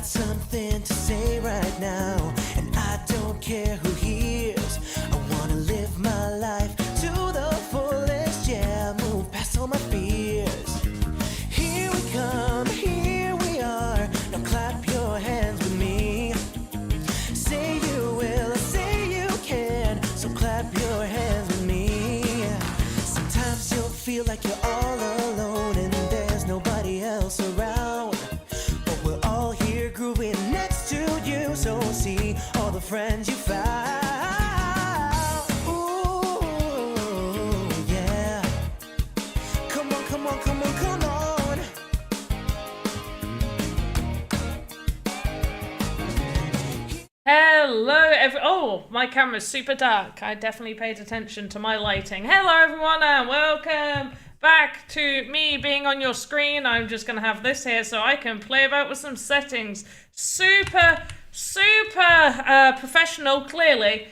got something to say right now, and I don't care who hears. I wanna live my life to the fullest, yeah, move past all my fears. Here we come, here we are, now clap your hands with me. Say you will, say you can, so clap your hands with me. Sometimes you'll feel like you're all alone and there's nobody else around, but we're all here grooving next to you, so see all the friends you found. Ooh, yeah. Come on, come on, come on, come on. Hello, oh, my camera's super dark. I definitely paid attention to my lighting. Hello, everyone, and welcome back to me being on your screen. I'm just going to have this here so I can play about with some settings. Super professional, clearly.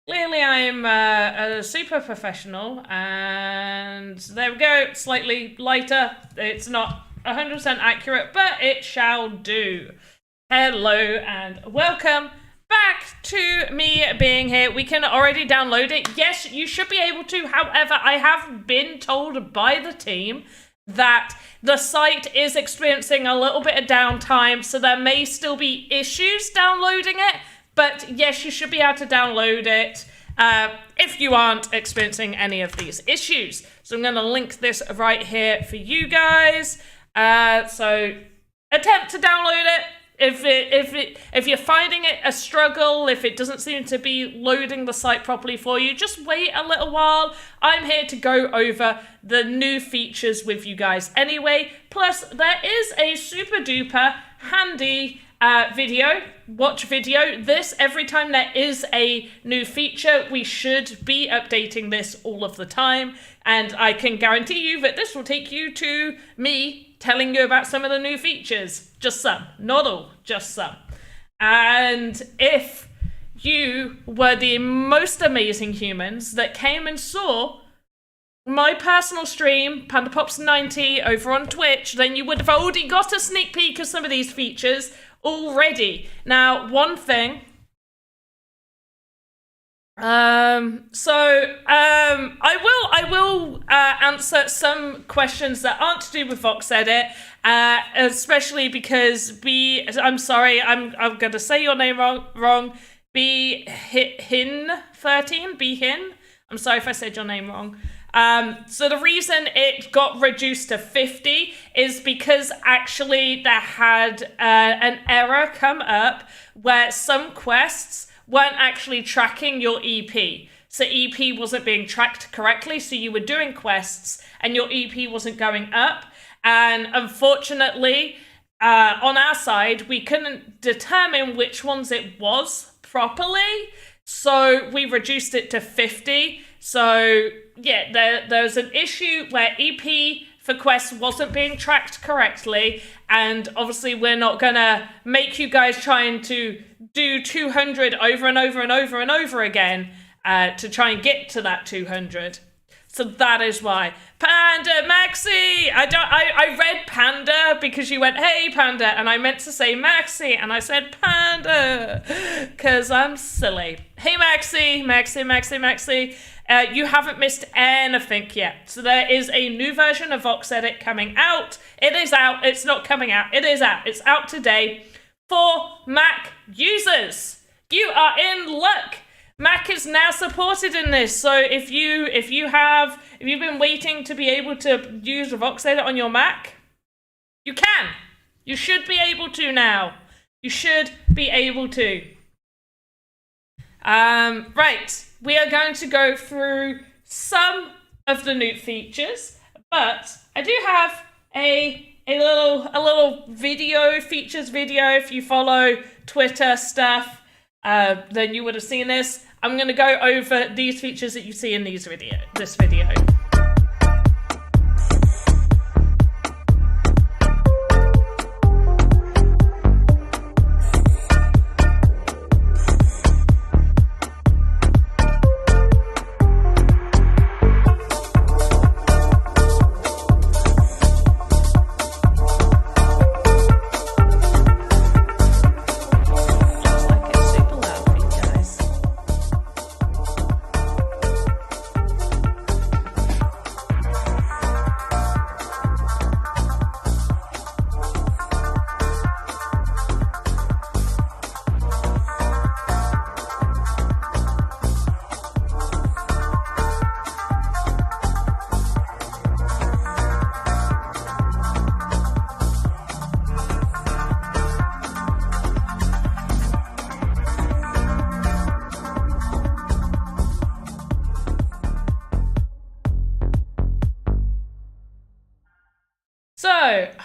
Clearly, I'm a super professional, and there we go, slightly lighter. It's not 100% accurate, but it shall do. Hello, and welcome back to me being here. We can already download it. Yes, you should be able to. However, I have been told by the team that the site is experiencing a little bit of downtime, so there may still be issues downloading it. But yes, you should be able to download it if you aren't experiencing any of these issues. So I'm going to link this right here for you guys. So attempt to download it. If you're finding it a struggle, if it doesn't seem to be loading the site properly for you, just wait a little while. I'm here to go over the new features with you guys anyway. Plus, there is a super duper handy watch video. This, every time there is a new feature, we should be updating this all of the time. And I can guarantee you that this will take you to me telling you about some of the new features. Just some, not all, just some. And if you were the most amazing humans that came and saw my personal stream, PandaPops 90, over on Twitch, then you would have already got a sneak peek of some of these features already. Now, one thing. I will answer some questions that aren't to do with VoxEdit, especially because I'm sorry, I'm going to say your name wrong. Behin13. I'm sorry if I said your name wrong. So the reason it got reduced to 50 is because actually there had an error come up where some quests weren't actually tracking your EP. So EP wasn't being tracked correctly, so you were doing quests and your EP wasn't going up. And unfortunately, on our side, we couldn't determine which ones it was properly, so we reduced it to 50. So yeah, there's an issue where EP for quests wasn't being tracked correctly, and obviously we're not gonna make you guys trying to do 200 over and over and over and over again to try and get to that 200. So that is why. Panda Maxi! I read Panda because you went, hey Panda, and I meant to say Maxi, and I said Panda, because I'm silly. Hey Maxi. You haven't missed anything yet. So there is a new version of VoxEdit coming out. It is out. It's not coming out. It is out. It's out today for Mac users. You are in luck. Mac is now supported in this. So if you've been waiting to be able to use VoxEdit on your Mac, you can. You should be able to now. You should be able to. Right. We are going to go through some of the new features, but I do have a little features video. If you follow Twitter stuff, then you would have seen this. I'm going to go over these features that you see in this video.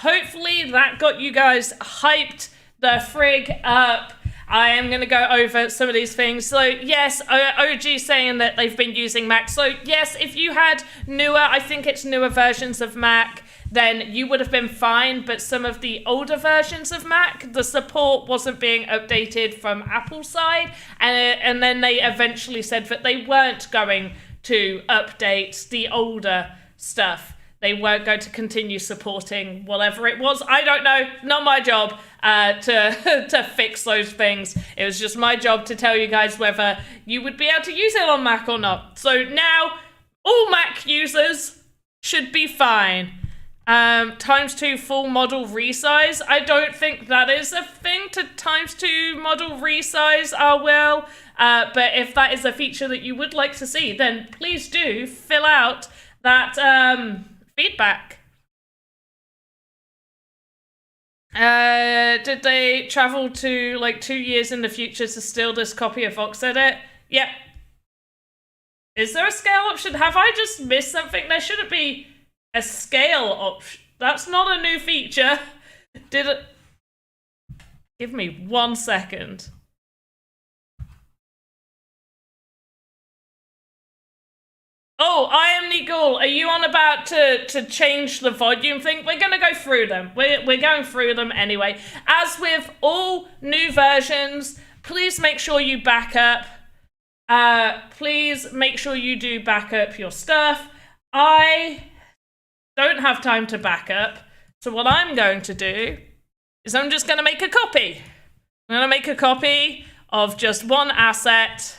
hopefully that got you guys hyped the frig up. I am going to go over some of these things. So yes, OG saying that they've been using Mac. So yes, if you had newer, I think it's newer versions of Mac, then you would have been fine. But some of the older versions of Mac, the support wasn't being updated from Apple's side. And then they eventually said that they weren't going to update the older stuff. They weren't going to continue supporting whatever it was. I don't know. Not my job to fix those things. It was just my job to tell you guys whether you would be able to use it on Mac or not. So now all Mac users should be fine. ×2 full model resize. I don't think that is a thing to ×2 model resize, but if that is a feature that you would like to see, then please do fill out that feedback. Did they travel to like 2 years in the future to steal this copy of VoxEdit? Yep. Is there a scale option? Have I just missed something? There shouldn't be a scale option. That's not a new feature. Did it? Give me 1 second. Oh, I am Nigul. Are you on about to change the volume thing? We're going to go through them. We're going through them anyway. As with all new versions, please make sure you back up. Please make sure you do back up your stuff. I don't have time to back up. So what I'm going to do is I'm just going to make a copy. I'm going to make a copy of just one asset.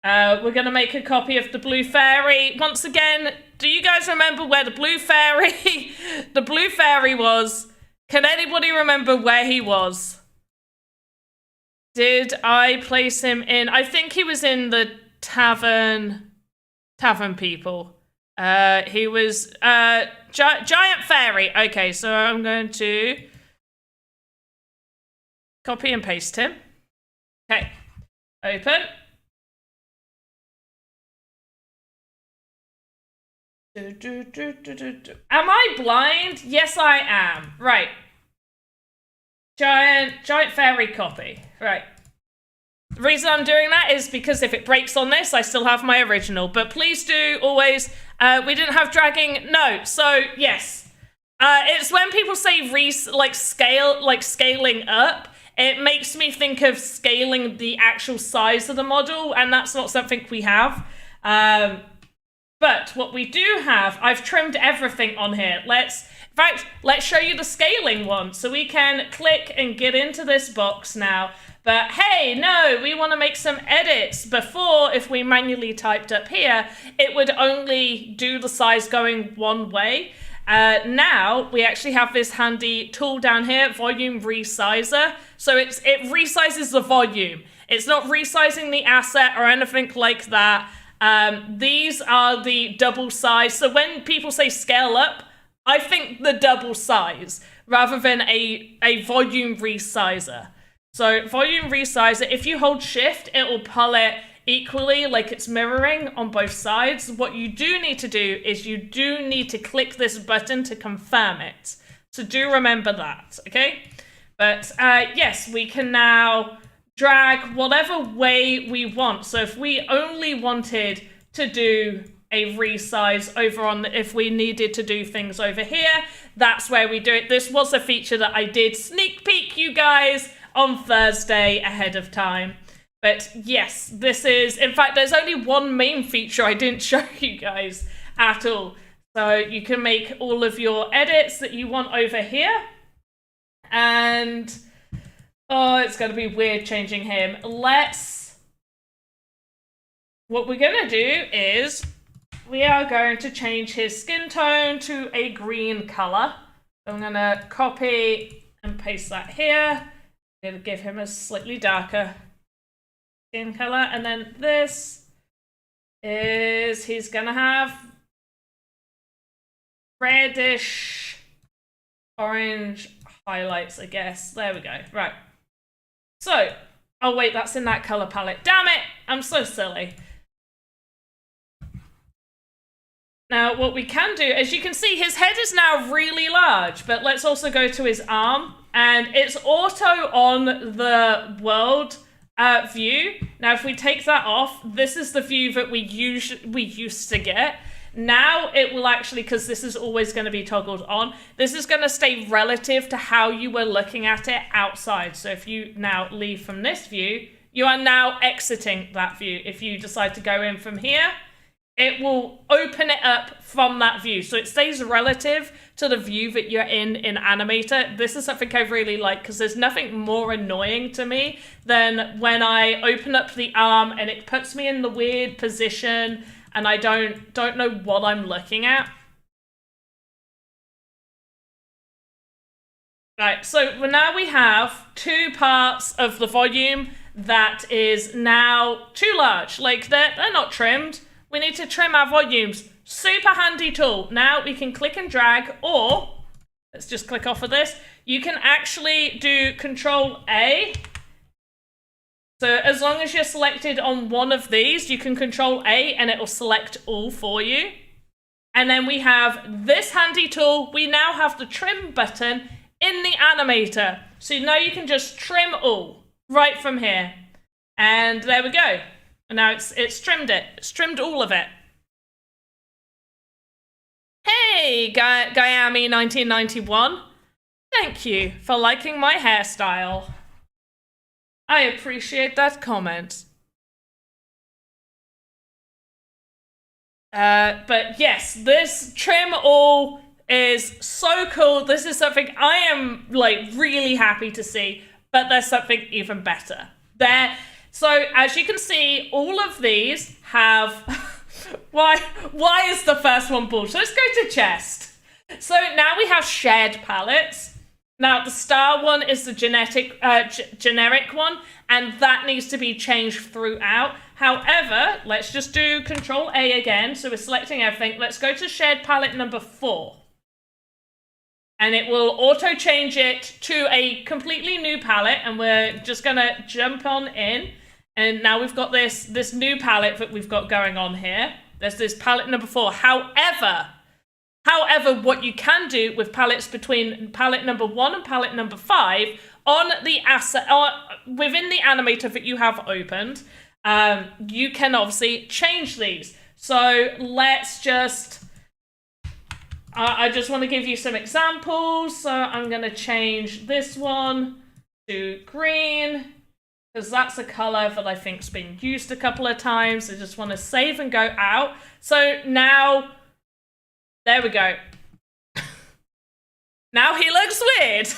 We're going to make a copy of the Blue Fairy. Once again, do you guys remember where the Blue Fairy, the Blue Fairy was? Can anybody remember where he was? Did I place him in? I think he was in the tavern people. He was Giant Fairy. Okay, so I'm going to copy and paste him. Okay, open. Am I blind? Yes, I am. Right. Giant Fairy copy. Right. The reason I'm doing that is because if it breaks on this, I still have my original. But please do always. We didn't have dragging. No. So yes, it's when people say scaling up. It makes me think of scaling the actual size of the model, and that's not something we have. But what we do have, I've trimmed everything on here. Let's show you the scaling one. So we can click and get into this box now. But hey, no, we want to make some edits. Before, if we manually typed up here, it would only do the size going one way. Now, we actually have this handy tool down here, Volume Resizer. So it resizes the volume. It's not resizing the asset or anything like that. These are the double size. So when people say scale up, I think the double size rather than a volume resizer. So volume resizer, if you hold shift, it will pull it equally like it's mirroring on both sides. What you do need to do is you do need to click this button to confirm it. So do remember that, okay? But yes, we can now drag whatever way we want. So if we only wanted to do a resize over on, if we needed to do things over here, that's where we do it. This was a feature that I did sneak peek you guys on Thursday ahead of time. But yes, this is, in fact, there's only one main feature I didn't show you guys at all. So you can make all of your edits that you want over here. And oh, it's going to be weird changing him. What we're going to do is we are going to change his skin tone to a green color. I'm going to copy and paste that here. I'm going to give him a slightly darker skin color. And then this is, he's going to have reddish orange highlights, I guess. There we go. Right. So, oh wait, that's in that color palette. Damn it! I'm so silly. Now, what we can do, as you can see, his head is now really large, but let's also go to his arm, and it's auto on the world view. Now, if we take that off, this is the view that we used to get. Now it will actually, because this is always going to be toggled on, this is going to stay relative to how you were looking at it outside. So if you now leave from this view, you are now exiting that view. If you decide to go in from here, it will open it up from that view. So it stays relative to the view that you're in Animator. This is something I really like because there's nothing more annoying to me than when I open up the arm and it puts me in the weird position and I don't know what I'm looking at. Right, so now we have 2 parts of the volume that is now too large. Like, they're not trimmed. We need to trim our volumes. Super handy tool. Now we can click and drag, or let's just click off of this. You can actually do Control A. So as long as you're selected on one of these, you can Control A and it will select all for you. And then we have this handy tool. We now have the trim button in the animator. So now you can just trim all right from here. And there we go. And now it's trimmed it. It's trimmed all of it. Hey, Guyami 1991. Thank you for liking my hairstyle. I appreciate that comment. But yes, this trim all is so cool. This is something I am like really happy to see, but there's something even better. So as you can see, all of these have, why is the first one bald? So let's go to chest. So now we have shared palettes. Now the star one is the generic one, and that needs to be changed throughout. However, let's just do Control A again. So we're selecting everything. Let's go to shared palette number 4. And it will auto change it to a completely new palette, and we're just gonna jump on in. And now we've got this new palette that we've got going on here. There's this palette number 4. However, what you can do with palettes between palette number 1 and palette number 5 on the asset within the animator that you have opened, you can obviously change these. So let's just. I just want to give you some examples. So I'm going to change this one to green, because that's a color that I think's been used a couple of times. I just want to save and go out. So now, there we go. Now he looks weird.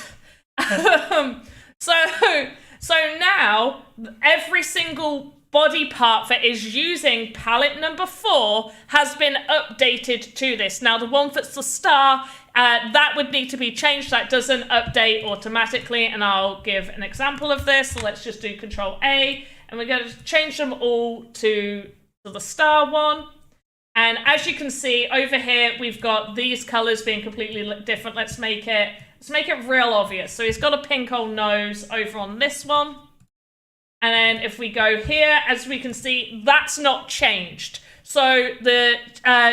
So now every single body part that is using palette number 4 has been updated to this. Now the one that's the star, that would need to be changed. That doesn't update automatically, and I'll give an example of this. So let's just do Control A, and we're going to change them all to the star one. And as you can see over here, we've got these colors being completely different. Let's make it real obvious. So he's got a pink old nose over on this one. And then if we go here, as we can see, that's not changed. So the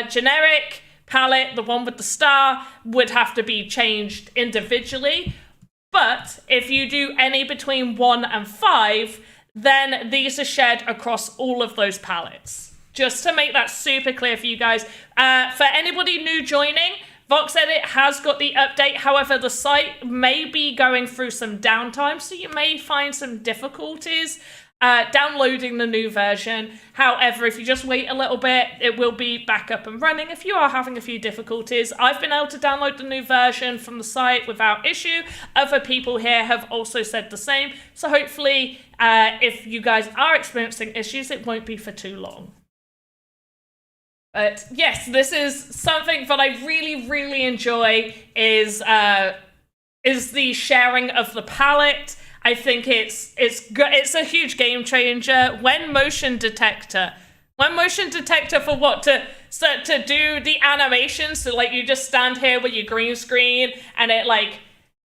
generic palette, the one with the star, would have to be changed individually. But if you do any between 1 and 5, then these are shared across all of those palettes. Just to make that super clear for you guys. For anybody new joining, VoxEdit has got the update. However, the site may be going through some downtime, so you may find some difficulties downloading the new version. However, if you just wait a little bit, it will be back up and running. If you are having a few difficulties, I've been able to download the new version from the site without issue. Other people here have also said the same. So hopefully, if you guys are experiencing issues, it won't be for too long. But yes, this is something that I really, really enjoy is the sharing of the palette. I think it's a huge game changer. When motion detector for what? To do the animation. So like you just stand here with your green screen and it like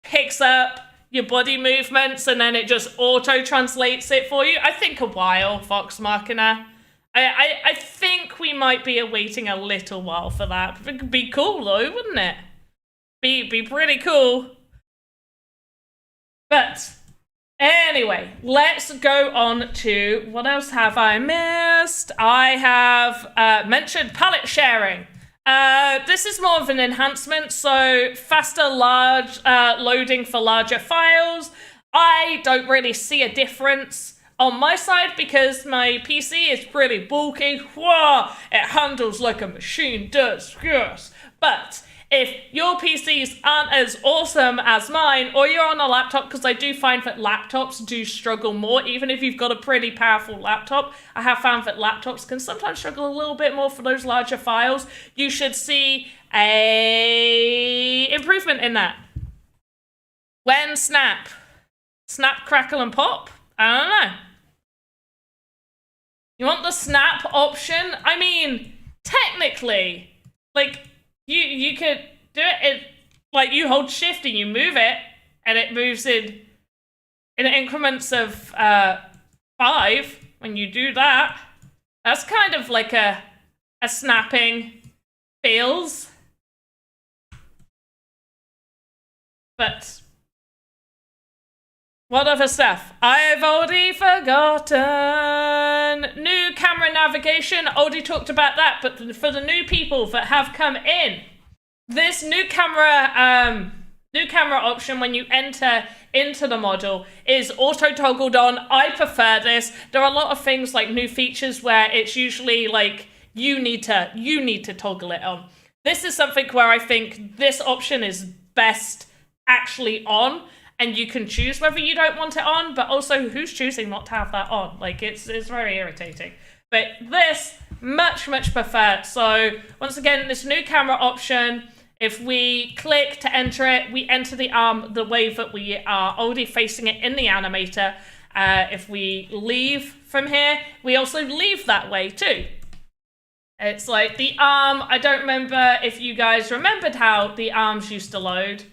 picks up your body movements and then it just auto translates it for you. I think a while, Vox Machina. I think we might be awaiting a little while for that. It could be cool though, wouldn't it? Be pretty cool. But anyway, let's go on to what else have I missed? I have mentioned palette sharing. This is more of an enhancement, so faster loading for larger files. I don't really see a difference on my side because my PC is pretty bulky. Whoa, it handles like a machine does, yes. But if your PCs aren't as awesome as mine, or you're on a laptop, because I do find that laptops do struggle more, even if you've got a pretty powerful laptop, I have found that laptops can sometimes struggle a little bit more for those larger files. You should see a improvement in that. When snap, crackle, and pop? I don't know. You want the snap option? I mean, technically, like, you could do it, like, you hold shift and you move it, and it moves in increments of 5 when you do that. That's kind of like a snapping feels. But what other stuff? I've already forgotten. New camera navigation. Already talked about that, but for the new people that have come in, this new camera option when you enter into the model is auto toggled on. I prefer this. There are a lot of things like new features where it's usually like you need to toggle it on. This is something where I think this option is best actually on. And you can choose whether you don't want it on, but also who's choosing not to have that on? Like, it's very irritating. But this, much preferred. So, once again, this new camera option, if we click to enter it, we enter the arm the way that we are already facing it in the animator. If we leave from here, we also leave that way too. It's like the arm, I don't remember if you guys remembered how the arms used to load.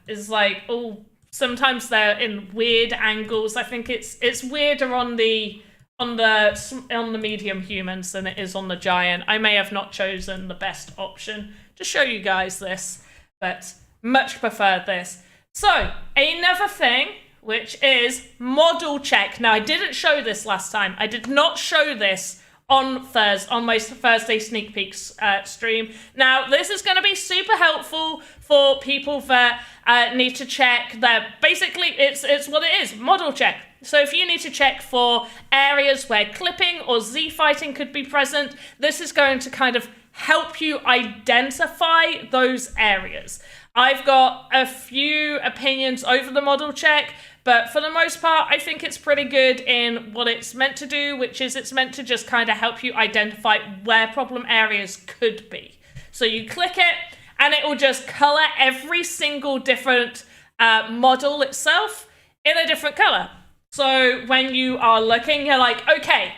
Is like, oh, sometimes they're in weird angles. I think it's weirder on the medium humans than it is on the giant. I may have not chosen the best option to show you guys this, but much preferred this. So another thing, which is model check. Now I didn't show this last time. I did not show this on my Thursday sneak peeks stream. Now, this is going to be super helpful for people that need to check that. Basically, it's what it is, model check. So if you need to check for areas where clipping or Z-fighting could be present, this is going to kind of help you identify those areas. I've got a few opinions over the model check, but for the most part, I think it's pretty good in what it's meant to do, which is it's meant to just kind of help you identify where problem areas could be. So you click it, and it will just color every single different model itself in a different color. So when you are looking, you're like, okay,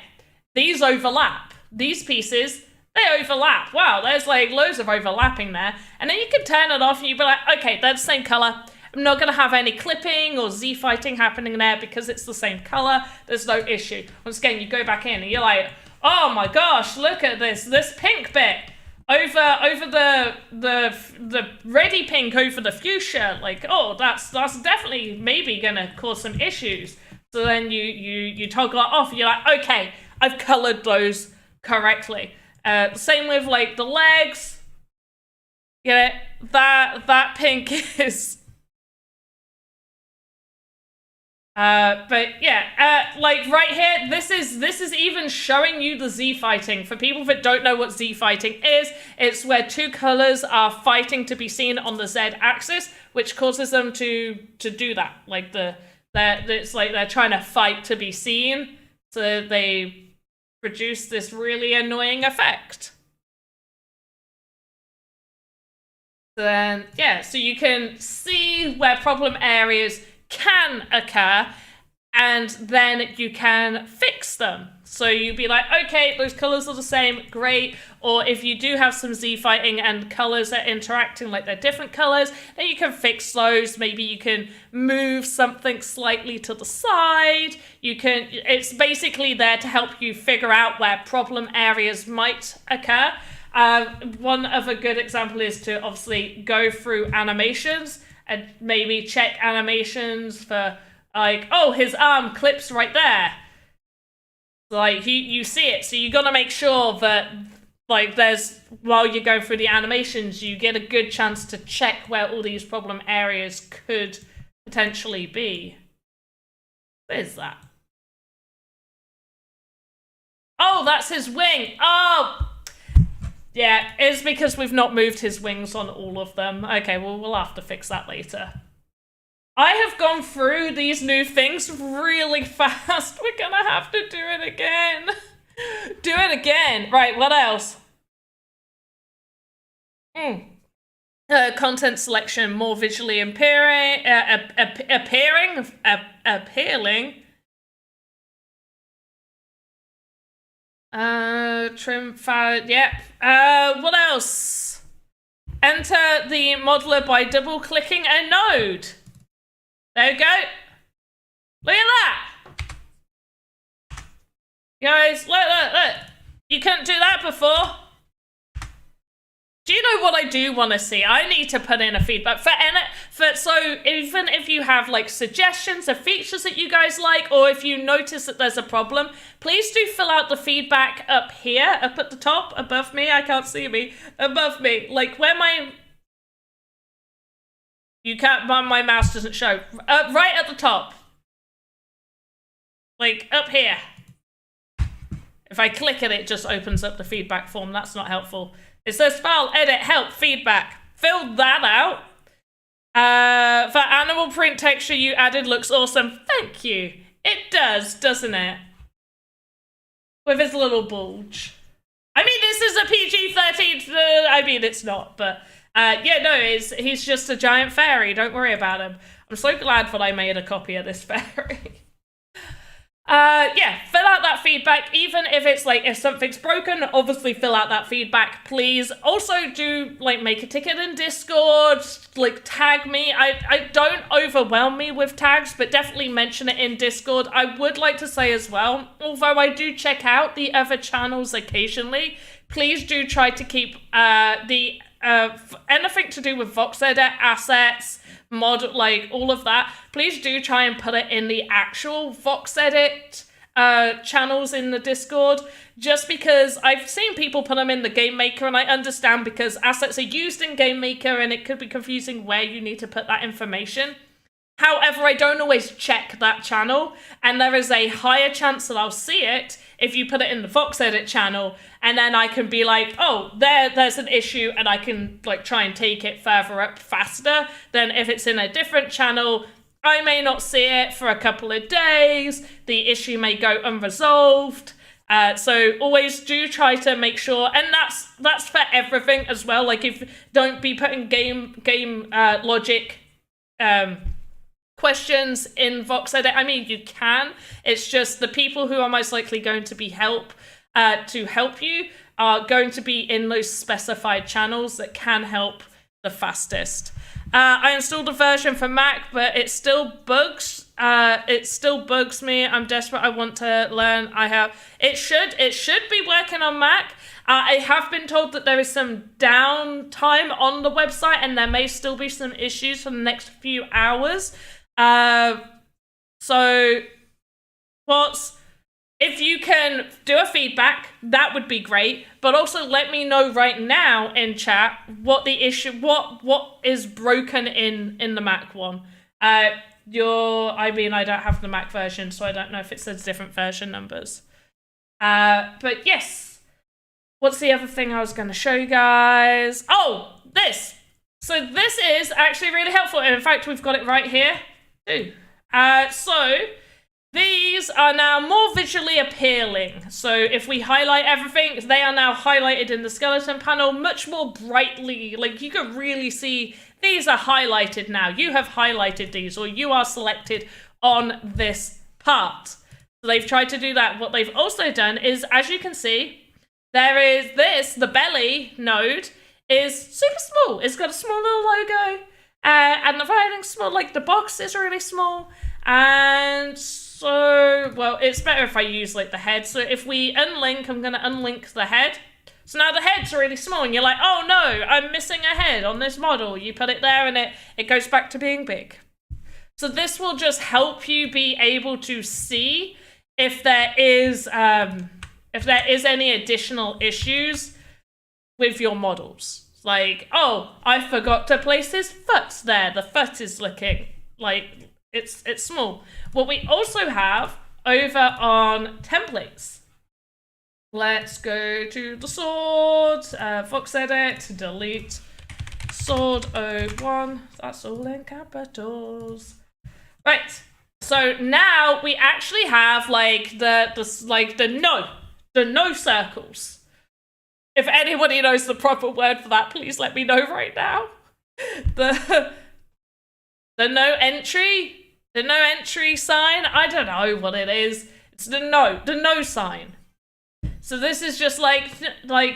these overlap. These pieces, they overlap. Wow, there's like loads of overlapping there. And then you can turn it off and you'd be like, okay, they're the same color. I'm not going to have any clipping or Z-fighting happening there because it's the same color. There's no issue. Once again, you go back in and you're like, oh my gosh, look at this pink bit over the reddy pink over the fuchsia. Like, oh, that's definitely maybe going to cause some issues. So then you toggle it off and you're like, okay, I've colored those correctly. Same with like the legs. Yeah, that pink is. But yeah, like right here, this is even showing you the Z fighting. For people that don't know what Z fighting is, it's where two colors are fighting to be seen on the Z axis, which causes them to do that. Like it's like they're trying to fight to be seen, so they produce this really annoying effect. Then yeah, so you can see where problem areas can occur, and then you can fix them. So you'd be like, okay, those colors are the same, great. Or if you do have some Z fighting and colors that are interacting like they're different colors, then you can fix those. Maybe you can move something slightly to the side. It's basically there to help you figure out where problem areas might occur. One other good example is to obviously go through animations and maybe check animations for like, oh, his arm clips right there. Like, you see it, so you gotta make sure that, like, while you're going through the animations, you get a good chance to check where all these problem areas could potentially be. What is that? Oh, that's his wing! Oh! Yeah, it's because we've not moved his wings on all of them. Okay, well, we'll have to fix that later. I have gone through these new things really fast. We're gonna have to do it again. Do it again. Right, what else? Content selection, more visually appealing. Trim file, yep. What else? Enter the modeler by double clicking a node. There you go. Look at that. Guys, look. You couldn't do that before. Do you know what I do want to see? I need to put in a feedback so even if you have like suggestions of features that you guys like, or if you notice that there's a problem, please do fill out the feedback up here, up at the top, above me. I can't see me. Above me, like where my... You can't, my mouse doesn't show. Right at the top. Like, up here. If I click it, it just opens up the feedback form. That's not helpful. It says file, edit, help, feedback. Fill that out. The animal print texture you added looks awesome. Thank you. It does, doesn't it? With his little bulge. I mean, this is a PG-13. I mean, it's not, but... yeah, no, he's just a giant fairy. Don't worry about him. I'm so glad that I made a copy of this fairy. Yeah, fill out that feedback. Even if it's like, if something's broken, obviously fill out that feedback, please. Also do, like, make a ticket in Discord, like, tag me. I don't overwhelm me with tags, but definitely mention it in Discord. I would like to say as well, although I do check out the other channels occasionally, please do try to keep anything to do with VoxEdit, assets, mod, like all of that, please do try and put it in the actual VoxEdit channels in the Discord, just because I've seen people put them in the Game Maker, and I understand because assets are used in Game Maker and it could be confusing where you need to put that information. However, I don't always check that channel, and there is a higher chance that I'll see it if you put it in the VoxEdit channel, and then I can be like, oh, there's an issue, and I can like try and take it further up faster than if it's in a different channel. I may not see it for a couple of days, the issue may go unresolved. So always do try to make sure, and that's for everything as well. Like, don't be putting game logic questions in VoxEdit. I mean, you can. It's just the people who are most likely going to be help you are going to be in those specified channels that can help the fastest. I installed a version for Mac, but it still bugs. It still bugs me. I'm desperate. I want to learn. It should be working on Mac. I have been told that there is some downtime on the website, and there may still be some issues for the next few hours. So if you can do a feedback, that would be great. But also let me know right now in chat what the issue, what is broken in the Mac one. I mean, I don't have the Mac version, so I don't know if it says different version numbers. But yes, what's the other thing I was going to show you guys? Oh, this. So this is actually really helpful. And in fact, we've got it right here too. So these are now more visually appealing. So if we highlight everything, they are now highlighted in the skeleton panel much more brightly. Like, you can really see these are highlighted now. You have highlighted these, or you are selected on this part. So they've tried to do that. What they've also done is, as you can see, there is this, the belly node is super small. It's got a small little logo, and the writing's small, like the box is really small. And so, well, it's better if I use like the head. So if we unlink, I'm gonna unlink the head. So now the head's really small and you're like, oh no, I'm missing a head on this model. You put it there and it goes back to being big. So this will just help you be able to see if there is any additional issues with your models. Like, oh, I forgot to place his foot there. The foot is looking like it's small. What we also have over on templates. Let's go to the sword, VoxEdit, delete sword 01. That's all in capitals. Right. So now we actually have like the no circles. If anybody knows the proper word for that, please let me know right now. The no entry sign. I don't know what it is. It's the no sign. So this is just like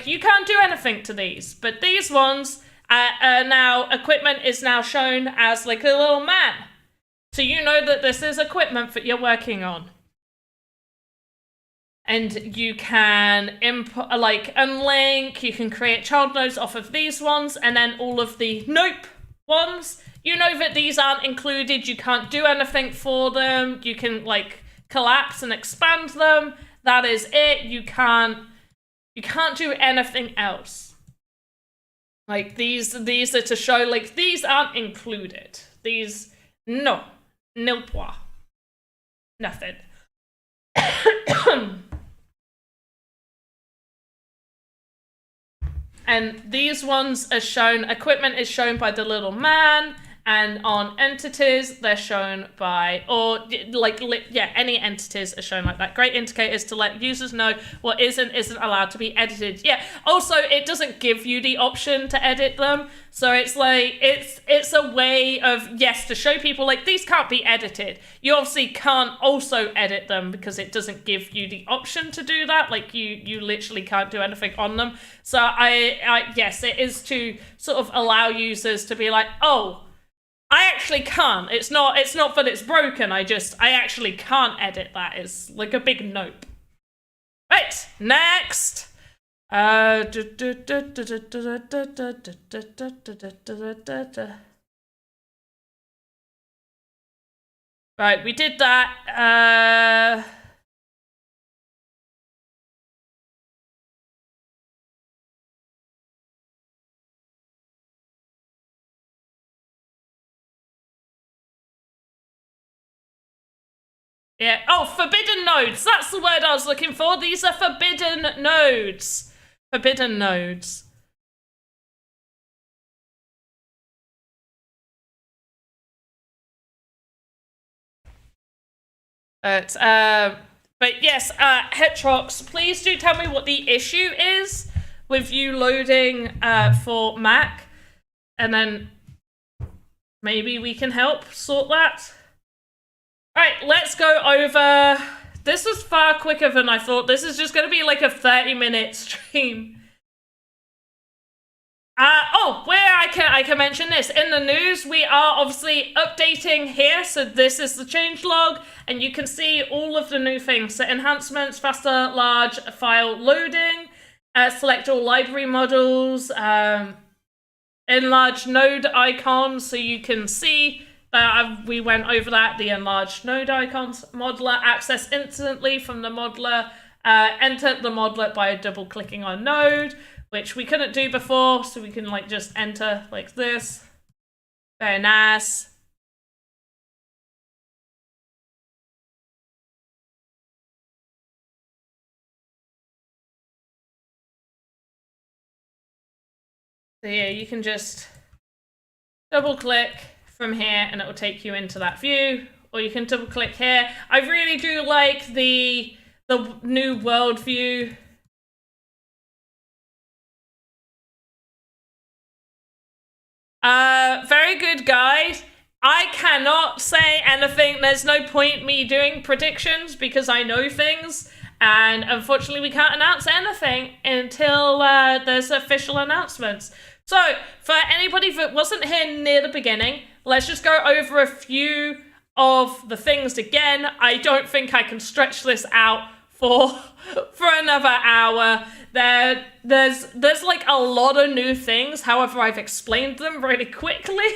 you can't do anything to these, but these ones now equipment is now shown as like a little man. So you know that this is equipment that you're working on. And you can unlink, you can create child nodes off of these ones, and then all of the nope ones, you know that these aren't included, you can't do anything for them, you can like collapse and expand them. That is it. You can't do anything else. Like these are to show like these aren't included. These no, nil point, nothing. And these ones are shown. Equipment is shown by the little man. And on entities, they're shown by, any entities are shown like that. Great indicators to let users know what isn't allowed to be edited. Yeah, also, it doesn't give you the option to edit them. So it's like, it's a way of, yes, to show people, like, these can't be edited. You obviously can't also edit them because it doesn't give you the option to do that. Like, you literally can't do anything on them. So yes, it is to sort of allow users to be like, oh, I actually can't. It's not that it's broken. I actually can't edit that. It's like a big nope. Right, next. Right, we did that. Yeah. Oh, forbidden nodes. That's the word I was looking for. These are forbidden nodes. Forbidden nodes. But yes, Hetrox, please do tell me what the issue is with you loading for Mac, and then maybe we can help sort that. Alright, let's go over. This was far quicker than I thought. This is just going to be like a 30-minute stream. Where I can mention this. In the news, we are obviously updating here. So this is the changelog, and you can see all of the new things. So enhancements, faster, large file loading, select all library models, enlarge node icons, so you can see we went over that. The enlarged node icons, modeler, access instantly from the modeler, enter the modeler by double clicking on node, which we couldn't do before, so we can like just enter like this. Very nice. So yeah, you can just double click from here and it will take you into that view, or you can double click here. I really do like the new world view. Very good, guys. I cannot say anything. There's no point me doing predictions because I know things. And unfortunately, we can't announce anything until there's official announcements. So, for anybody that wasn't here near the beginning, let's just go over a few of the things again. I don't think I can stretch this out for another hour. There's like a lot of new things. However, I've explained them really quickly.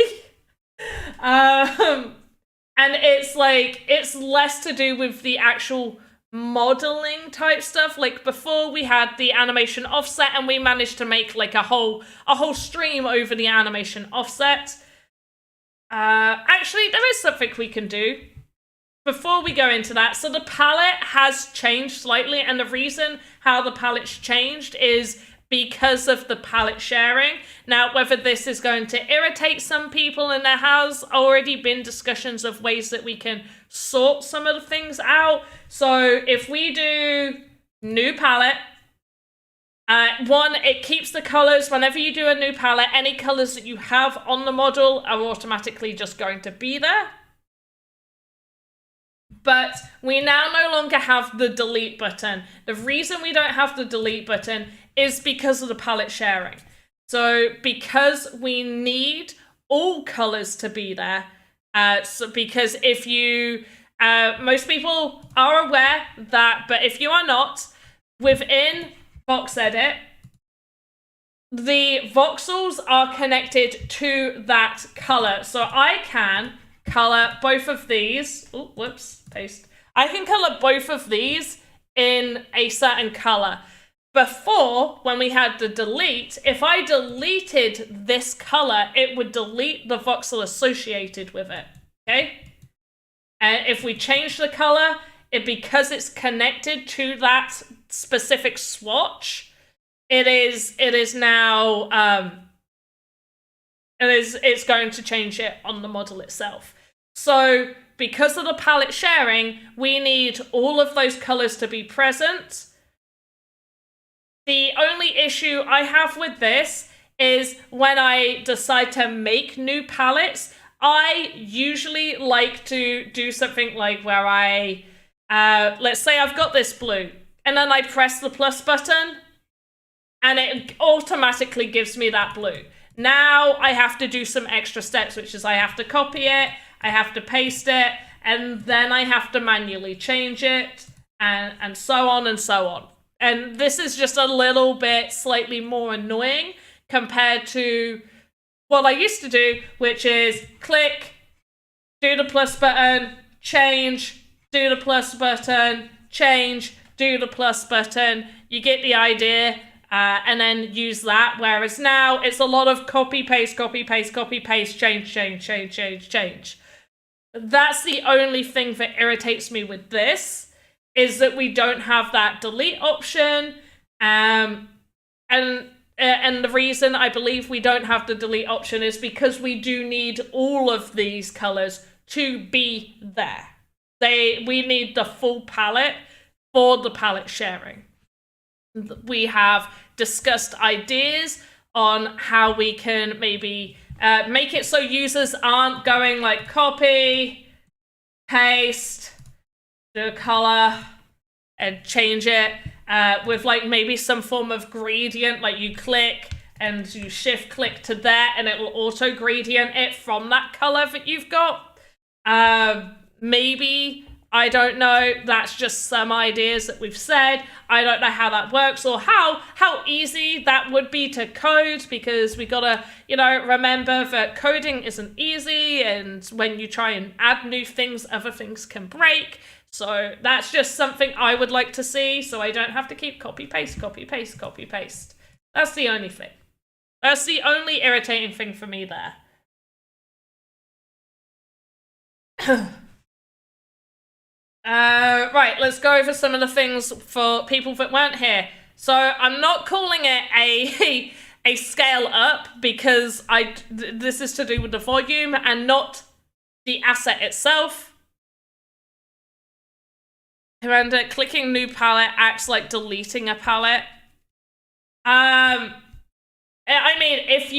And it's less to do with the actual modeling type stuff. Like before we had the animation offset and we managed to make like a whole stream over the animation offset. Actually, there is something we can do before we go into that. So the palette has changed slightly, and the reason how the palette's changed is because of the palette sharing. Now, whether this is going to irritate some people, and there has already been discussions of ways that we can sort some of the things out. So if we do new palette, one, it keeps the colors. Whenever you do a new palette, any colors that you have on the model are automatically just going to be there. But we now no longer have the delete button. The reason we don't have the delete button is because of the palette sharing. So because we need all colors to be there, because if you, most people are aware that, but if you are not, within VoxEdit, the voxels are connected to that color. So I can color both of these. Oh, whoops, paste. I can color both of these in a certain color. Before, when we had the delete, if I deleted this color, it would delete the voxel associated with it, okay? And if we change the color, because it's connected to that specific swatch, it's going to change it on the model itself. So because of the palette sharing, we need all of those colors to be present. The only issue I have with this is when I decide to make new palettes, I usually like to do something like where I, let's say I've got this blue, and then I press the plus button, and it automatically gives me that blue. Now I have to do some extra steps, which is I have to copy it, I have to paste it, and then I have to manually change it, and so on and so on. And this is just a little bit slightly more annoying compared to what I used to do, which is click, do the plus button, change, do the plus button, change, do the plus button. You get the idea, and then use that. Whereas now it's a lot of copy, paste, copy, paste, copy, paste, change, change, change, change, change. That's the only thing that irritates me with this, is that we don't have that delete option, and the reason I believe we don't have the delete option is because we do need all of these colors to be there. We need the full palette for the palette sharing. We have discussed ideas on how we can maybe make it so users aren't going like copy, paste, the color, and change it with like maybe some form of gradient, like you click and you shift click to there and it will auto gradient it from that color that you've got. Maybe, I don't know, that's just some ideas that we've said. I don't know how that works or how easy that would be to code, because we gotta, remember that coding isn't easy, and when you try and add new things, other things can break. So that's just something I would like to see, so I don't have to keep copy, paste, copy, paste, copy, paste. That's the only thing. That's the only irritating thing for me there. Right, let's go over some of the things for people that weren't here. So I'm not calling it a scale up, because this is to do with the volume and not the asset itself. And clicking new palette acts like deleting a palette. I mean, if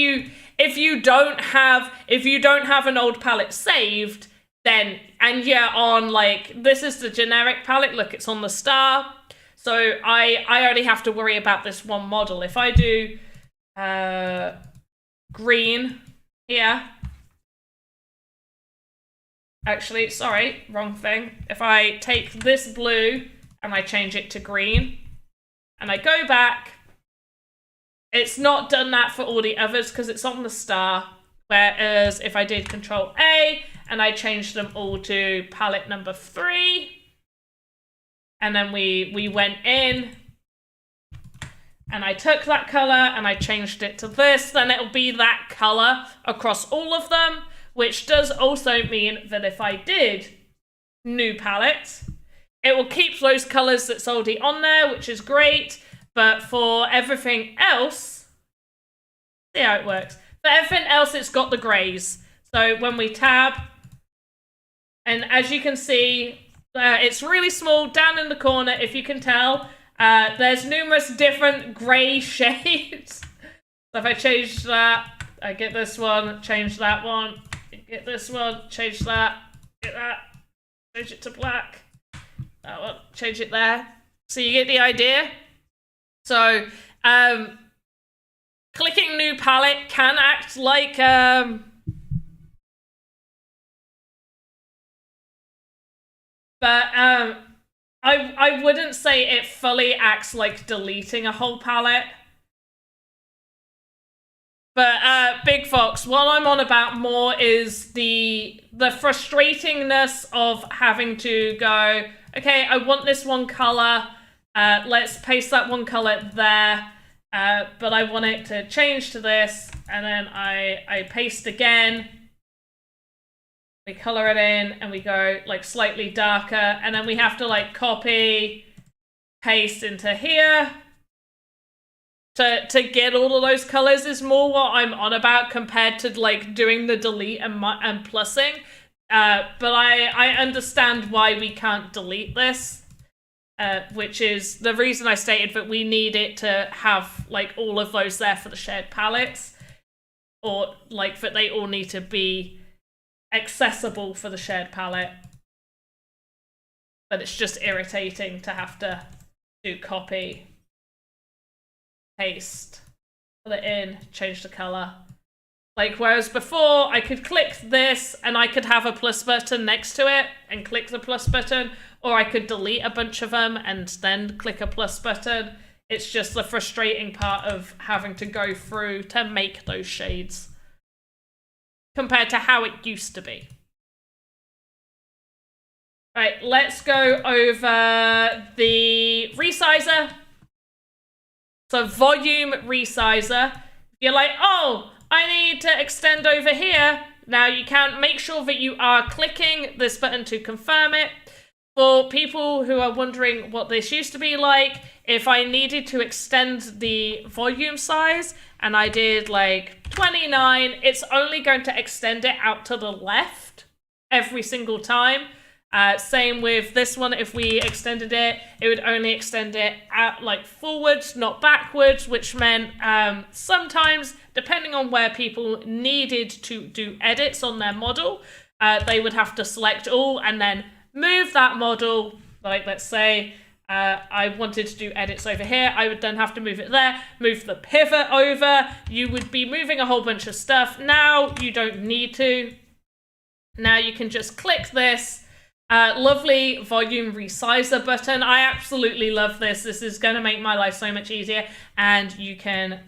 if you don't have an old palette saved, then, and you're on like, this is the generic palette, look, it's on the star. So I only have to worry about this one model. If I do green here, actually, sorry, wrong thing. If I take this blue and I change it to green and I go back, it's not done that for all the others because it's on the star. Whereas if I did Control A and I changed them all to palette number 3, and then we went in and I took that color and I changed it to this, then it'll be that color across all of them, which does also mean that if I did new palette, it will keep those colors that's already on there, which is great. But for everything else, see how it works. For everything else, it's got the grays. So when we tab, and as you can see, it's really small down in the corner, if you can tell. There's numerous different gray shades. So if I change that, I get this one, change that one, get this one, change that, get that, change it to black, that one, change it there. So you get the idea. So, clicking new palette can act like, I wouldn't say it fully acts like deleting a whole palette. But, Big Fox, what I'm on about more is the frustratingness of having to go, okay, I want this one color, let's paste that one color there, but I want it to change to this, and then I paste again, we color it in, and we go like slightly darker, and then we have to like copy, paste into here, to get all of those colors is more what I'm on about compared to like doing the delete and plussing. But I understand why we can't delete this. Which is the reason I stated that we need it to have like all of those there for the shared palettes, or like that they all need to be accessible for the shared palette. But it's just irritating to have to do copy, paste, put it in, change the color. Like, whereas before, I could click this and I could have a plus button next to it and click the plus button, or I could delete a bunch of them and then click a plus button. It's just the frustrating part of having to go through to make those shades compared to how it used to be. Right, let's go over the resizer. So volume resizer. You're like, oh, I need to extend over here. Now you can make sure that you are clicking this button to confirm it. For people who are wondering what this used to be like, if I needed to extend the volume size and I did like 29, it's only going to extend it out to the left every single time. Same with this one, if we extended it, it would only extend it out like forwards, not backwards, which meant sometimes, depending on where people needed to do edits on their model, they would have to select all and then move that model. Like, let's say I wanted to do edits over here, I would then have to move it there, move the pivot over. You would be moving a whole bunch of stuff. Now you don't need to. Now you can just click this. Lovely volume resizer button. I absolutely love this. This is going to make my life so much easier, and you can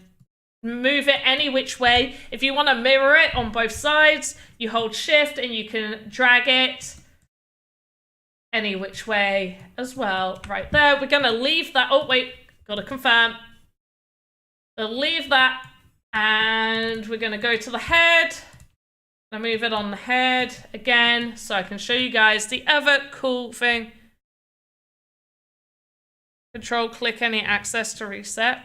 move it any which way. If you want to mirror it on both sides, you hold shift and you can drag it any which way as well. Right there. We're going to leave that. Oh, wait. Got to confirm. We'll leave that, and we're going to go to the head. I move it on the head again so I can show you guys the other cool thing. Control click any access to reset.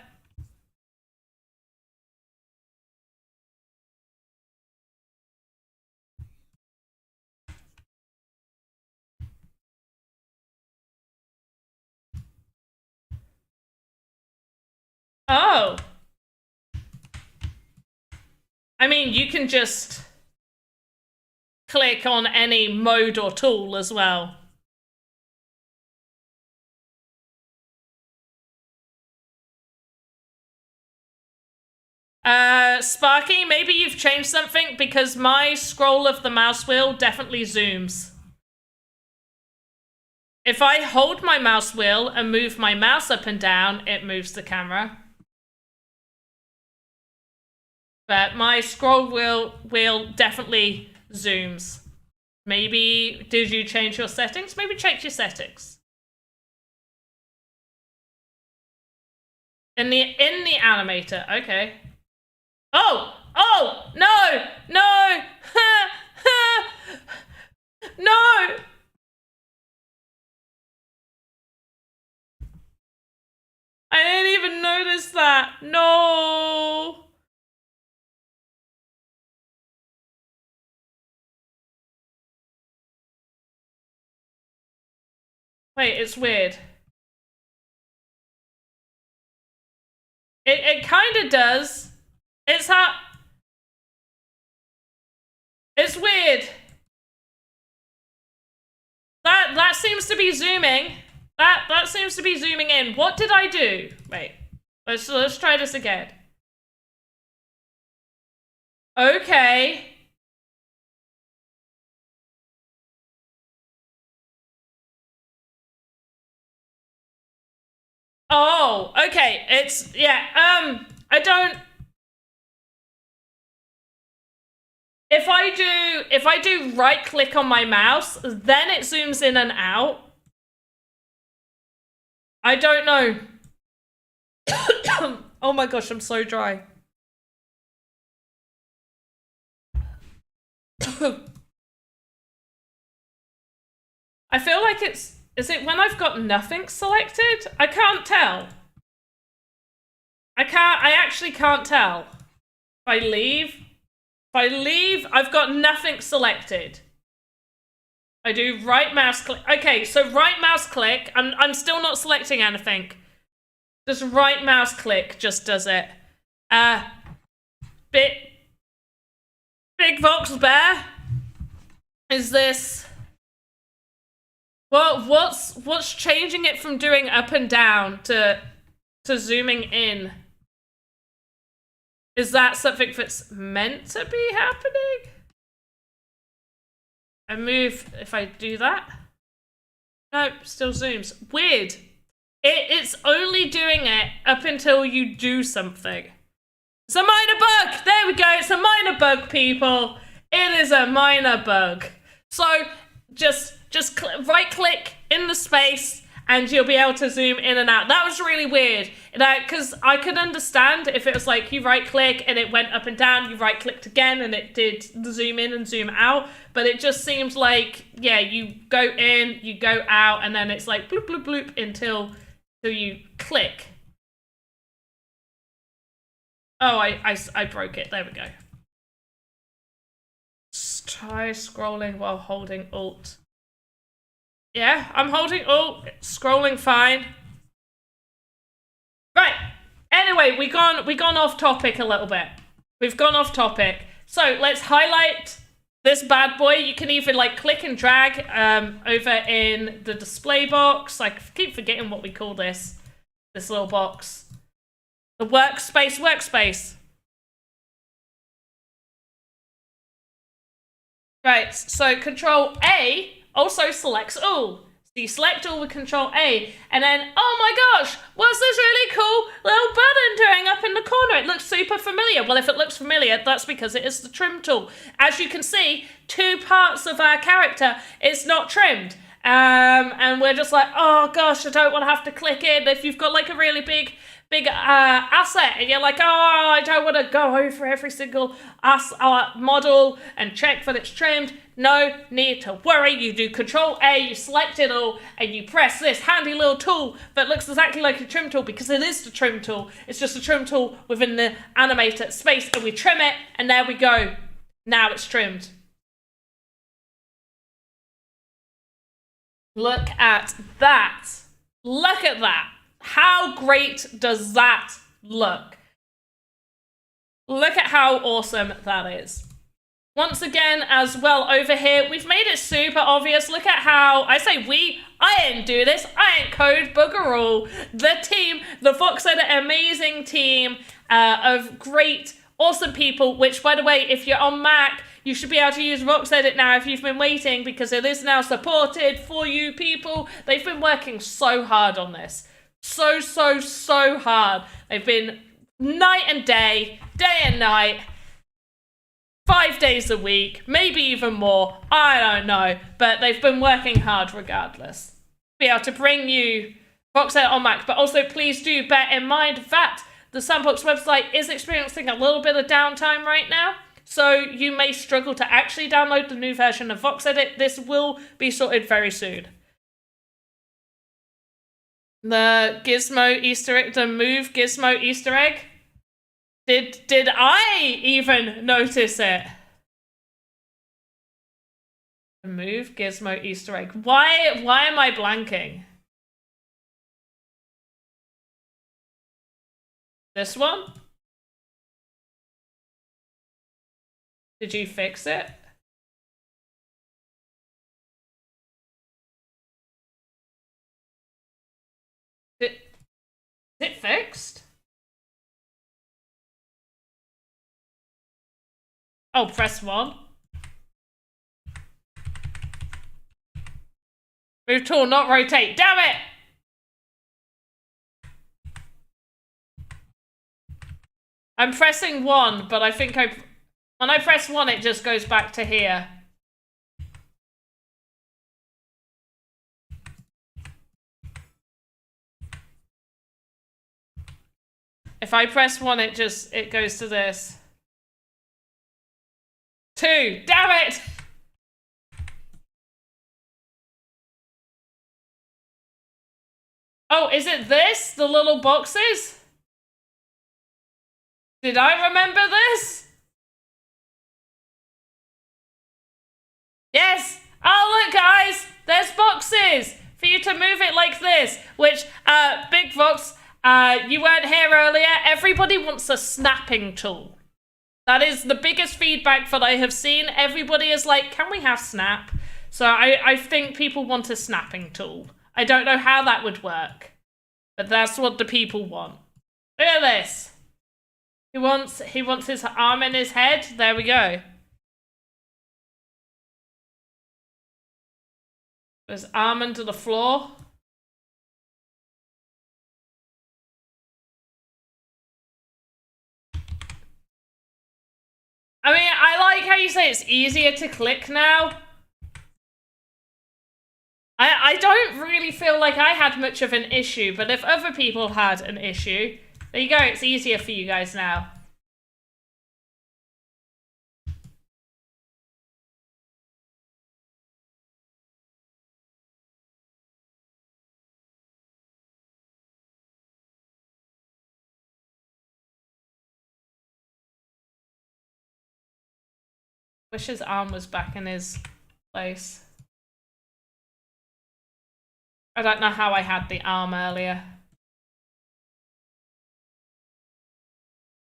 Oh. I mean, you can just click on any mode or tool as well. Sparky, maybe you've changed something because my scroll of the mouse wheel definitely zooms. If I hold my mouse wheel and move my mouse up and down, it moves the camera. But my scroll wheel definitely zooms. Maybe, did you change your settings? Maybe check your settings. In the animator, okay. Oh, no, no. I didn't even notice that. No. Wait, it's weird. It kind of does. It's weird. That seems to be zooming. That seems to be zooming in. What did I do? Wait. Let's try this again. Okay. Oh, okay. It's I don't. If I do right click on my mouse, then it zooms in and out. I don't know. Oh my gosh, I'm so dry. I feel like is it when I've got nothing selected? I can't tell. I actually can't tell. If I leave, I've got nothing selected. I do right mouse click. Okay, so right mouse click. I'm still not selecting anything. Just right mouse click just does it. Big Vox Bear. Is this? Well, what's changing it from doing up and down to zooming in? Is that something that's meant to be happening? I move, if I do that. Nope, still zooms. Weird. It's only doing it up until you do something. It's a minor bug! There we go, it's a minor bug, people. It is a minor bug. So, just right click in the space and you'll be able to zoom in and out. That was really weird, because I could understand if it was like you right click and it went up and down, you right clicked again and it did zoom in and zoom out, but it just seems like, yeah, you go in, you go out, and then it's like bloop bloop bloop until you click. Oh, I broke it. There we go. Try scrolling while holding Alt. Yeah, I'm holding Alt, scrolling fine. Right. Anyway, we've gone off topic a little bit. We've gone off topic. So let's highlight this bad boy. You can even like click and drag over in the display box. I keep forgetting what we call this little box. The workspace. Right, so Control A also selects all. So you select all with Control A, and then, oh my gosh, what's this really cool little button doing up in the corner? It looks super familiar. Well, if it looks familiar, that's because it is the trim tool. As you can see, two parts of our character is not trimmed. And we're just like, oh gosh, I don't want to have to click in. If you've got like a really big asset and you're like, oh, I don't want to go over every single model and check that it's trimmed. No need to worry. You do Control A, you select it all, and you press this handy little tool that looks exactly like a trim tool, because it is the trim tool. It's just a trim tool within the animator space, and we trim it, and there we go. Now it's trimmed. Look at that. Look at that. How great does that look? Look at how awesome that is. Once again, as well, over here, we've made it super obvious. Look at how, I say we, I ain't do this. I ain't code bugger all. The team, the VoxEdit amazing team of great, awesome people, which, by the way, if you're on Mac, you should be able to use VoxEdit now if you've been waiting, because it is now supported for you people. They've been working so hard on this. So hard. They've been night and day and night, 5 days a week, maybe even more, I don't know, but they've been working hard regardless. Be able to bring you VoxEdit on Mac, but also please do bear in mind that the Sandbox website is experiencing a little bit of downtime right now, so you may struggle to actually download the new version of VoxEdit. This will be sorted very soon. The Gizmo Easter egg, the Move Gizmo Easter egg. Did I even notice it? The Move Gizmo Easter egg. Why am I blanking? This one? Did you fix it? Is it fixed? Oh, press 1. Move tool, not rotate. Damn it! I'm pressing 1, but I think when I press 1, it just goes back to here. If I press 1, it goes to this. 2, damn it! Oh, is it this? The little boxes? Did I remember this? Yes! Oh, look, guys! There's boxes! For you to move it like this. Which, Big Vox, you weren't here earlier. Everybody wants a snapping tool. That is the biggest feedback that I have seen. Everybody is like, can we have snap? So I think people want a snapping tool. I don't know how that would work, but that's what the people want. Look at this. He wants his arm in his head. There we go. His arm under the floor. I mean, I like how you say it's easier to click now. I don't really feel like I had much of an issue, but if other people had an issue, there you go, it's easier for you guys now. Wish his arm was back in his place. I don't know how I had the arm earlier.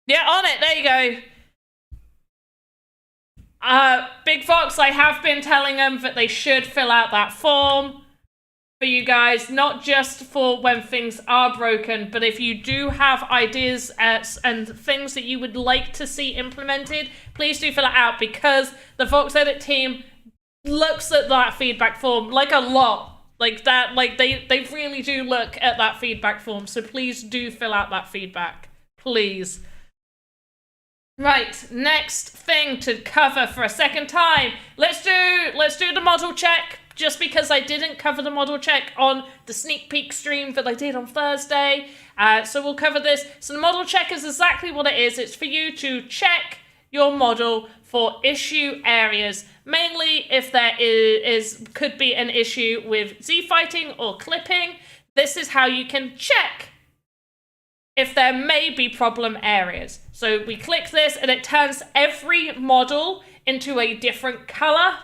Yeah, on it, there you go. Big Fox, I have been telling them that they should fill out that form for you guys, not just for when things are broken, but if you do have ideas and things that you would like to see implemented, please do fill it out, because the VoxEdit team looks at that feedback form like a lot. Like that, like they really do look at that feedback form, so please do fill out that feedback, please. Right, next thing to cover for a second time. Let's do the model check, just because I didn't cover the model check on the sneak peek stream that I did on Thursday. So we'll cover this. So the model check is exactly what it is. It's for you to check your model for issue areas, mainly if there could be an issue with Z-fighting or clipping. This is how you can check if there may be problem areas. So we click this and it turns every model into a different color.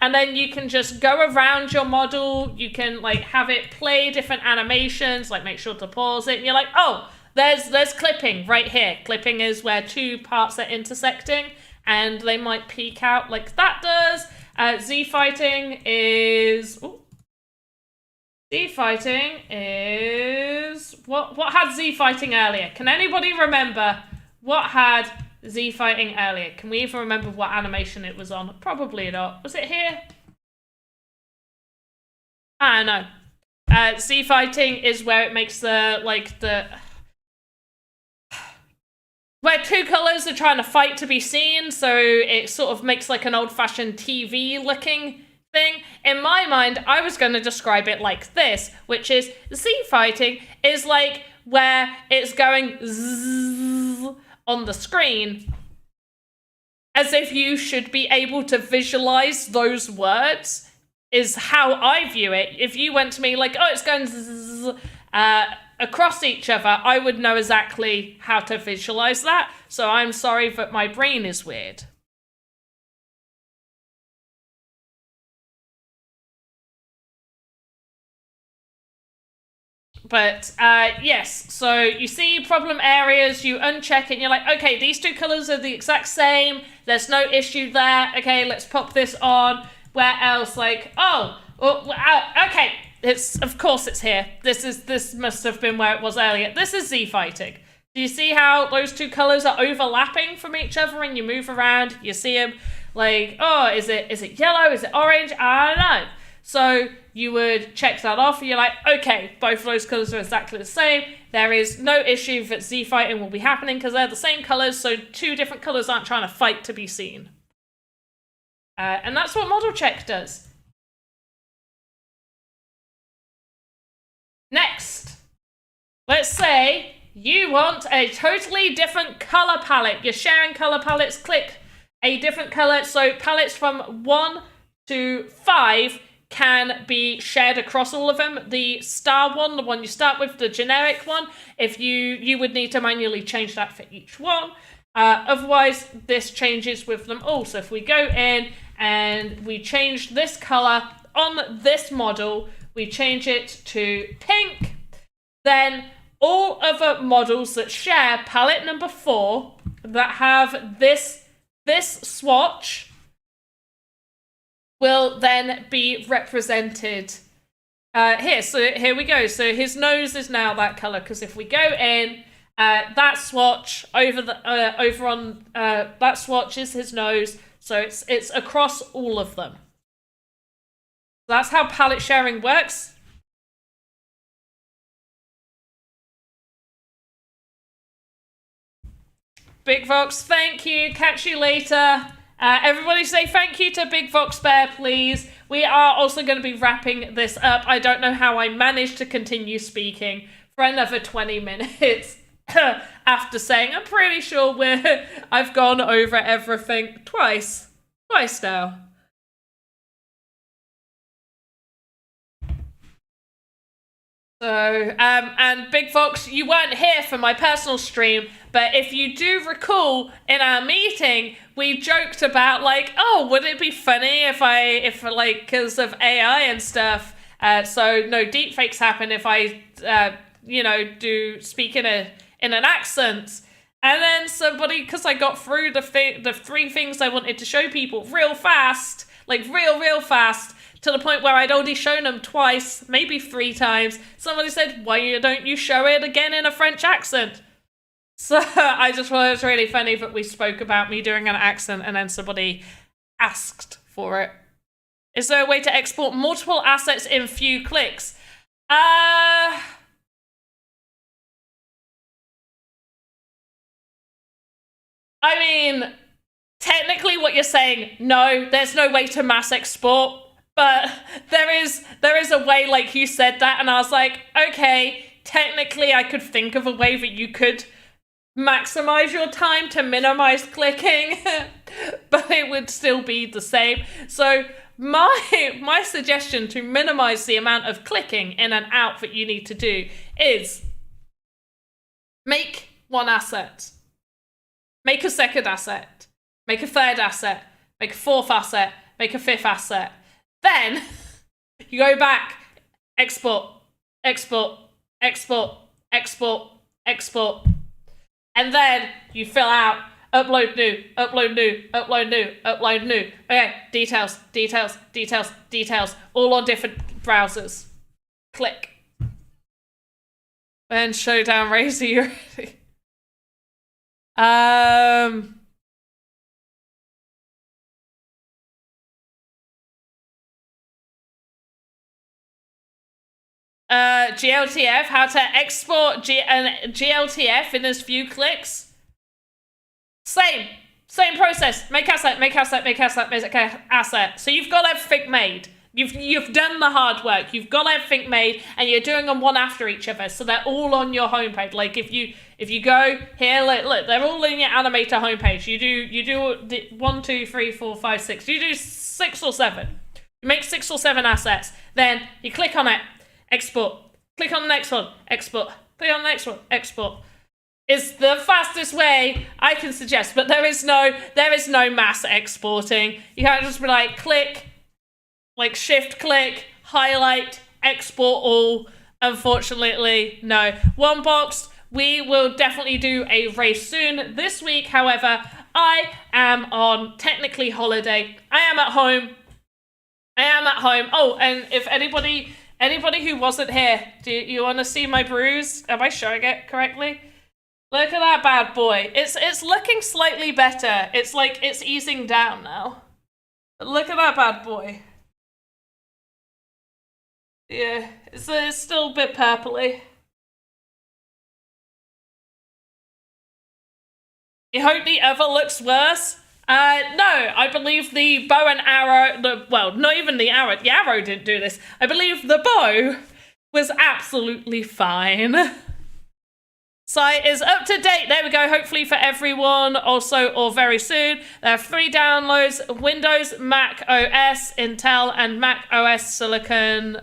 And then you can just go around your model. You can like have it play different animations, like make sure to pause it. And you're like, oh, there's clipping right here. Clipping is where two parts are intersecting, and they might peek out like that does. Z-fighting is... Ooh. Z-fighting is... What had Z-fighting earlier? Can anybody remember what had Z-fighting earlier? Can we even remember what animation it was on? Probably not. Was it here? I don't know. Z-fighting is where it makes where two colours are trying to fight to be seen, so it sort of makes like an old-fashioned TV looking thing. In my mind, I was going to describe it like this, which is Z-fighting is like where it's going zzz on the screen, as if you should be able to visualize those words, is how I view it. If you went to me like, oh, it's going zzz, across each other, I would know exactly how to visualize that. So I'm sorry that my brain is weird. But yes, so you see problem areas, you uncheck it, and you're like, okay, these two colors are the exact same. There's no issue there. Okay, let's pop this on. Where else? Like, okay. Of course it's here. This must have been where it was earlier. This is Z-fighting. Do you see how those two colors are overlapping from each other, and you move around, you see them like, oh, is it yellow? Is it orange? I don't know. So you would check that off, and you're like, okay, both of those colors are exactly the same. There is no issue that Z-fighting will be happening because they're the same colors, so two different colors aren't trying to fight to be seen. And that's what model check does. Next, let's say you want a totally different color palette. You're sharing color palettes, click a different color. So palettes from 1 to 5 can be shared across all of them. The star one, the one you start with, the generic one, if you would need to manually change that for each one. Otherwise, this changes with them all. So if we go in and we change this color on this model, we change it to pink, then all other models that share palette number 4 that have this swatch will then be represented here. So here we go. So his nose is now that color, because if we go in, that swatch over on that swatch is his nose. So it's across all of them. That's how palette sharing works. Big Vox, thank you. Catch you later. Everybody say thank you to Big Vox Bear, please. We are also going to be wrapping this up. I don't know how I managed to continue speaking for another 20 minutes after saying I'm pretty sure I've gone over everything twice now. So, and Big Fox, you weren't here for my personal stream, but if you do recall, in our meeting, we joked about, like, oh, would it be funny if because of AI and stuff, so no deepfakes happen if I, do speak in an accent. And then somebody, because I got through the 3 things I wanted to show people real fast, like real fast, to the point where I'd already shown them twice, maybe 3 times. Somebody said, why don't you show it again in a French accent? So I just thought it was really funny that we spoke about me doing an accent and then somebody asked for it. Is there a way to export multiple assets in few clicks? I mean, technically what you're saying, no, there's no way to mass export. But there is a way, like you said that, and I was like, okay, technically I could think of a way that you could maximize your time to minimize clicking, but it would still be the same. So my suggestion to minimize the amount of clicking in and out that you need to do is make 1 asset, make a 2nd asset, make a 3rd asset, make a 4th asset, make a 5th asset. Then you go back, export, export, export, export, export. And then you fill out upload new, upload new, upload new, upload new. Okay, details, details, details, details, all on different browsers. Click. And showdown racer, you ready? GLTF, how to export GLTF in as few clicks. Same process. Make asset, make asset, make asset, make asset. So you've got everything made. You've done the hard work. You've got everything made, and you're doing them one after each other, so they're all on your homepage. Like if you go here, look, they're all in your animator homepage. You do 1, 2, 3, 4, 5, 6. You do 6 or 7. You make 6 or 7 assets. Then you click on it, export. Click on the next one, export. Click on the next one, export. Is the fastest way I can suggest, but there is no mass exporting. You can't just be like click. Like shift click, highlight, export all. Unfortunately, no. One box, we will definitely do a race soon. This week, however, I am on technically holiday. I am at home. Oh, and if anybody who wasn't here, do you want to see my bruise? Am I showing it correctly? Look at that bad boy. It's looking slightly better. It's like it's easing down now. But look at that bad boy. Yeah, it's still a bit purpley. You hope the other looks worse? No, I believe the bow and arrow, well, not even the arrow didn't do this. I believe the bow was absolutely fine. Site is up to date. There we go. Hopefully for everyone also or very soon. There are 3 downloads: Windows, Mac OS, Intel, and Mac OS Silicon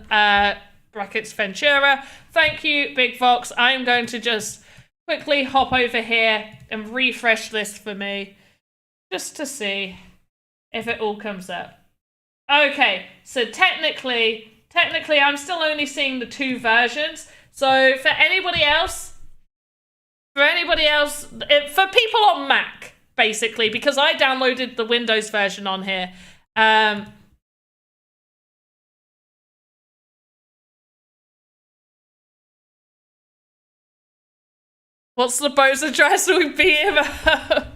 brackets Ventura. Thank you, Big Vox. I'm going to just quickly hop over here and refresh this for me just to see if it all comes up. Okay, so technically I'm still only seeing the 2 versions. So for anybody else, for people on Mac, basically, because I downloaded the Windows version on here. What's the Bose address we be about?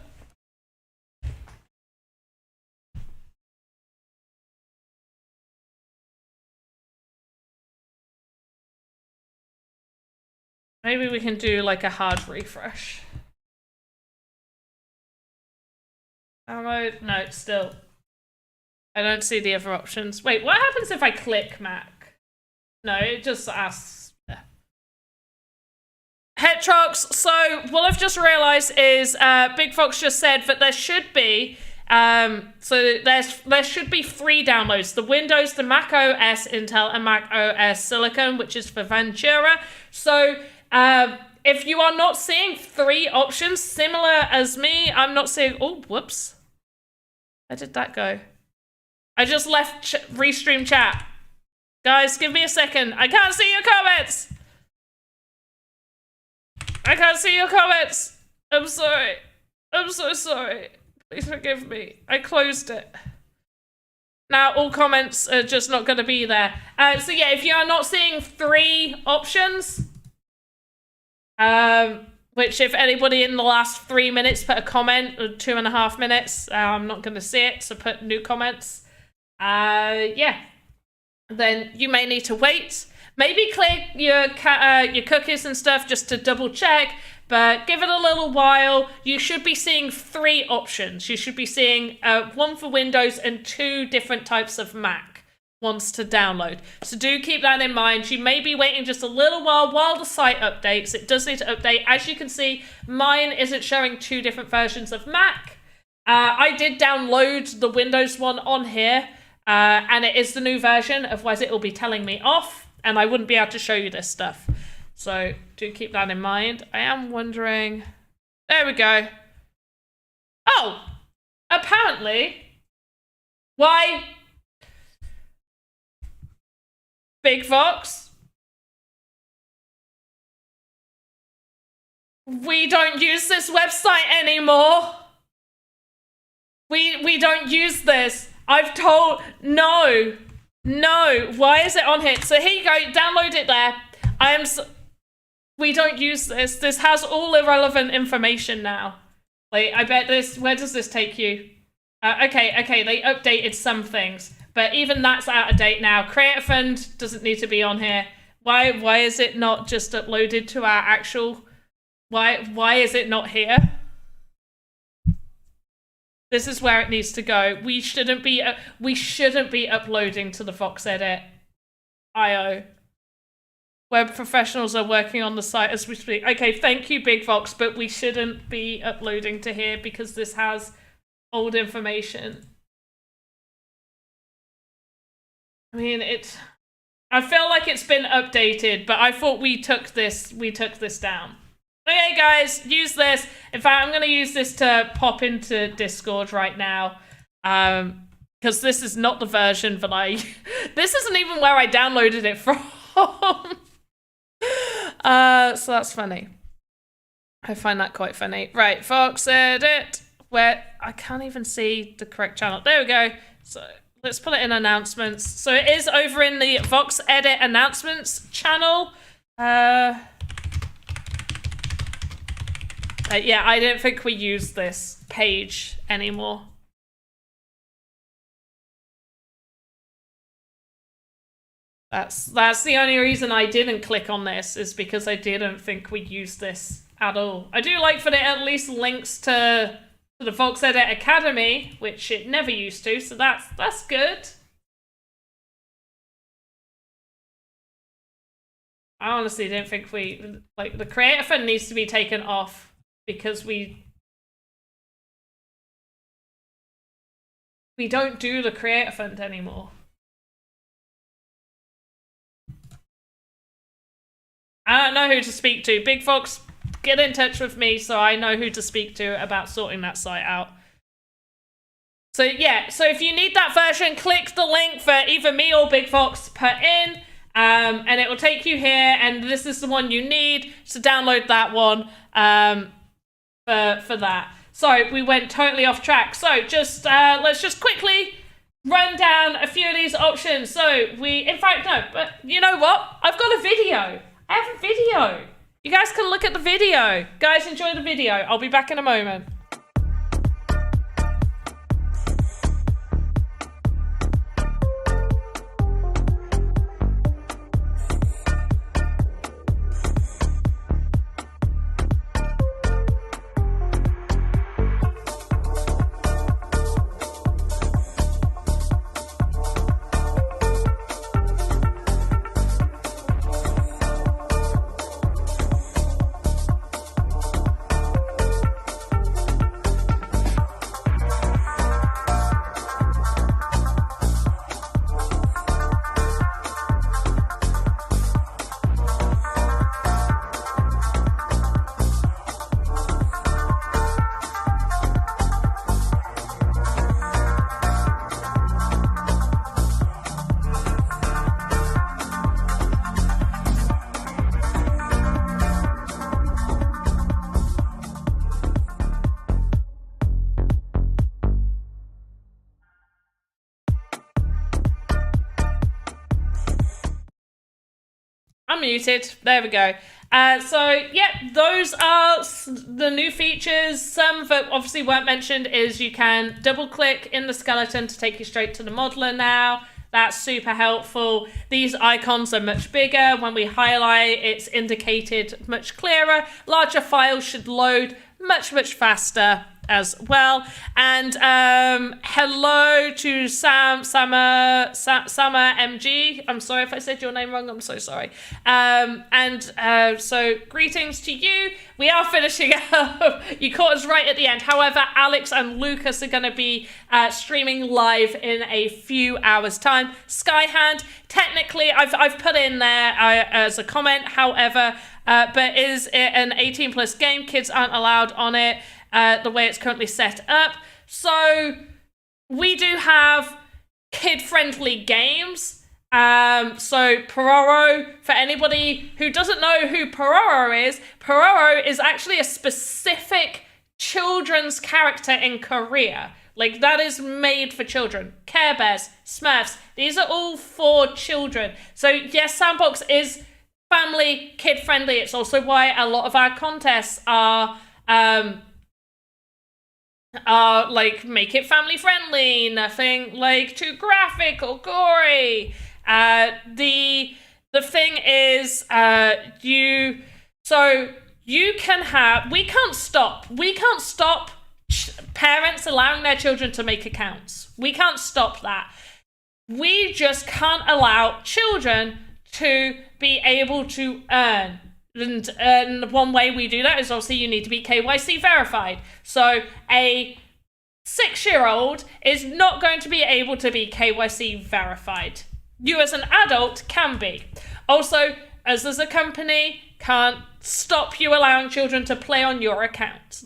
Maybe we can do like a hard refresh. Download? No, still. I don't see the other options. Wait, what happens if I click Mac? No, it just asks. Hetrox, so what I've just realized is Big Fox just said that there should be there should be 3 downloads: the Windows, the Mac OS Intel, and Mac OS Silicon, which is for Ventura. So if you are not seeing 3 options similar as me, I'm not seeing. Oh, whoops! Where did that go? I just left restream chat. Guys, give me a second. I can't see your comments. I can't see your comments. I'm sorry. I'm so sorry. Please forgive me. I closed it. Now all comments are just not going to be there. So yeah, if you are not seeing 3 options, which if anybody in the last 3 minutes put a comment, or 2.5 minutes, I'm not going to see it, so put new comments. Yeah. Then you may need to wait. Maybe click your cookies and stuff just to double check, but give it a little while. You should be seeing 3 options. You should be seeing 1 for Windows and 2 different types of Mac ones to download. So do keep that in mind. You may be waiting just a little while the site updates. It does need to update. As you can see, mine isn't showing 2 different versions of Mac. I did download the Windows one on here, and it is the new version, otherwise it will be telling me off, and I wouldn't be able to show you this stuff. So do keep that in mind. I am wondering... There we go. Oh! Apparently... Why... Big Fox? We don't use this website anymore. We don't use this. I've told... No. No. Why is it on here? So here you go. Download it there. We don't use this. This has all irrelevant information now. Like, I bet this... Where does this take you? Okay, they updated some things. But even that's out of date now. Creator Fund doesn't need to be on here. Why is it not just uploaded to our actual... Why is it not here? This is where it needs to go. We shouldn't be uploading to the VoxEdit IO. Web professionals are working on the site as we speak. Okay, thank you, Big Vox, but we shouldn't be uploading to here because this has old information. I mean, I feel like it's been updated, but I thought we took this down. Okay, guys, use this. In fact, I'm going to use this to pop into Discord right now. Because this is not the version that this isn't even where I downloaded it from. So that's funny. I find that quite funny. Right, VoxEdit. Where I can't even see the correct channel. There we go. So let's put it in announcements. So it is over in the VoxEdit announcements channel. Yeah, I don't think we use this page anymore. That's the only reason I didn't click on this, is because I didn't think we used this at all. I do like that it at least links to the VoxEdit Academy, which it never used to, so that's good. I honestly don't think the Creator Fund needs to be taken off. Because we don't do the Creator Fund anymore. I don't know who to speak to. Big Fox, get in touch with me so I know who to speak to about sorting that site out. So yeah, so if you need that version, click the link for either me or Big Fox put in, and it will take you here, and this is the one you need, so download that one. For that. So we went totally off track. So just let's just quickly run down a few of these options. So in fact, no, but you know what? I've got a video. I have a video. You guys can look at the video. Guys, enjoy the video. I'll be back in a moment. Muted. There we go. So yeah, those are the new features. Some that obviously weren't mentioned is you can double click in the skeleton to take you straight to the modeler now. That's super helpful. These icons are much bigger. When we highlight, it's indicated much clearer. Larger files should load much faster as well. And hello to Summer MG. I'm sorry if I said your name wrong. I'm so sorry. So greetings to you. We are finishing up. You caught us right at the end. However, Alex and Lucas are going to be streaming live in a few hours' time. Skyhand, technically, I've put in there as a comment. However, but is it an 18+ game? Kids aren't allowed on it. The way it's currently set up. So we do have kid-friendly games, So Pororo, for anybody who doesn't know who Pororo is actually a specific children's character in Korea. Like, that is made for children. Care Bears, Smurfs, these are all for children. So yes, Sandbox is family, kid-friendly. It's also why a lot of our contests are like, make it family-friendly, nothing like too graphic or gory. The thing is, we can't stop parents allowing their children to make accounts. We can't stop that. We just can't allow children to be able to earn. And one way we do that is obviously you need to be KYC verified. So a 6-year-old is not going to be able to be KYC verified. You as an adult can be. Also, us as a company can't stop you allowing children to play on your account.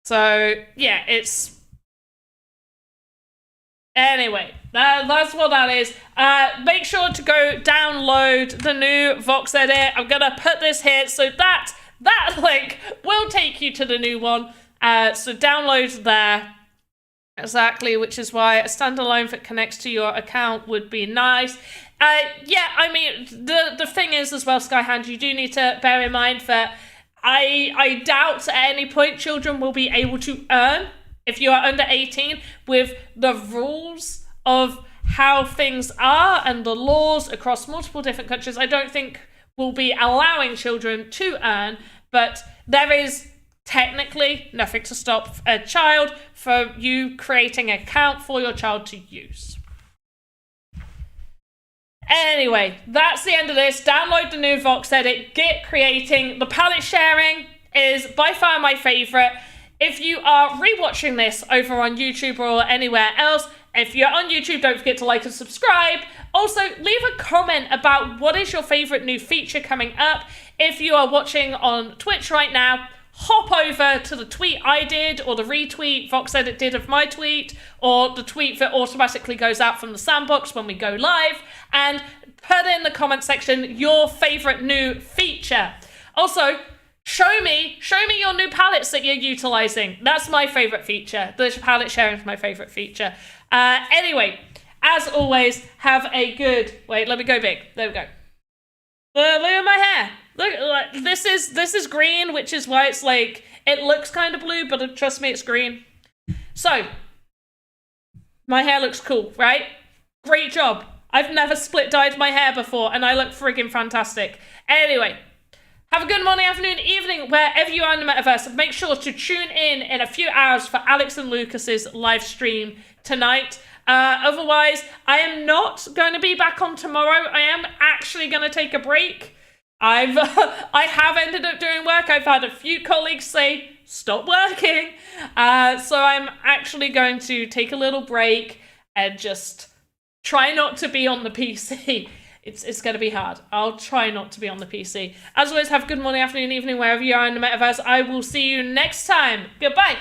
So, yeah, it's... Anyway, that's what that is. Make sure to go download the new VoxEdit. I'm going to put this here, so that link will take you to the new one. So download there. Exactly, which is why a standalone that connects to your account would be nice. Yeah, I mean, the thing is as well, Skyhand, you do need to bear in mind that I doubt at any point children will be able to earn if you are under 18 with the rules of how things are and the laws across multiple different countries. I don't think we'll be allowing children to earn, but there is technically nothing to stop a child from you creating an account for your child to use. Anyway, that's the end of this. Download the new VoxEdit, get creating. The palette sharing is by far my favorite. If you are rewatching this over on YouTube or anywhere else, if you're on YouTube, don't forget to like and subscribe. Also, leave a comment about what is your favorite new feature coming up. If you are watching on Twitch right now, hop over to the tweet I did, or the retweet VoxEdit did of my tweet, or the tweet that automatically goes out from the Sandbox when we go live, and put in the comment section your favorite new feature. Also, show me your new palettes that you're utilizing. That's my favorite feature. The palette sharing is my favorite feature. Anyway, as always, have a good... Wait, let me go big. There we go. Look at my hair. Look, this is green, which is why it's like, it looks kind of blue, but trust me, it's green. So, my hair looks cool, right? Great job. I've never split dyed my hair before, and I look friggin' fantastic. Anyway, have a good morning, afternoon, evening, wherever you are in the metaverse. Make sure to tune in a few hours for Alex and Lucas's live stream tonight. Otherwise, I am not going to be back on tomorrow. I am actually going to take a break. I have ended up doing work. I've had a few colleagues say, stop working. So I'm actually going to take a little break and just try not to be on the PC. It's going to be hard. I'll try not to be on the PC. As always, have a good morning, afternoon, evening, wherever you are in the metaverse. I will see you next time. Goodbye.